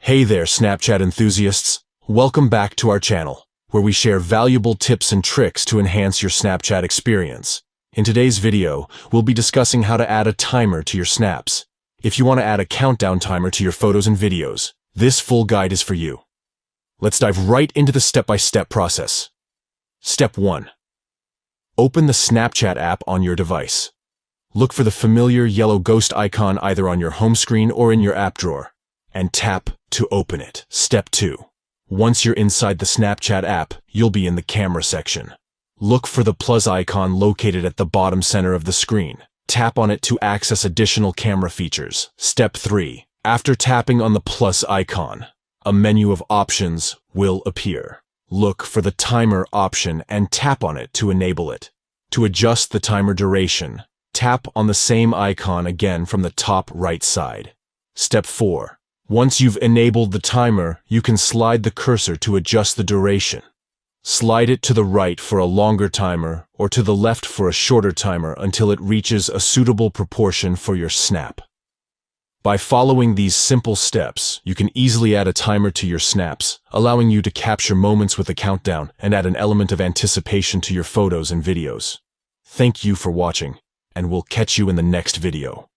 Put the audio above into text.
Hey there, Snapchat enthusiasts! Welcome back to our channel, where we share valuable tips and tricks to enhance your Snapchat experience. In today's video, we'll be discussing how to add a timer to your snaps. If you want to add a countdown timer to your photos and videos, this full guide is for you. Let's dive right into the step-by-step process. Step 1. Open the Snapchat app on your device. Look for the familiar yellow ghost icon either on your home screen or in your app drawer, and tap to open it. Step 2. Once you're inside the Snapchat app, you'll be in the camera section. Look for the plus icon located at the bottom center of the screen. Tap on it to access additional camera features. Step 3. After tapping on the plus icon, a menu of options will appear. Look for the timer option and tap on it to enable it. To adjust the timer duration, tap on the same icon again from the top right side. Step 4. Once you've enabled the timer, you can slide the cursor to adjust the duration. Slide it to the right for a longer timer or to the left for a shorter timer until it reaches a suitable proportion for your snap. By following these simple steps, you can easily add a timer to your snaps, allowing you to capture moments with a countdown and add an element of anticipation to your photos and videos. Thank you for watching, and we'll catch you in the next video.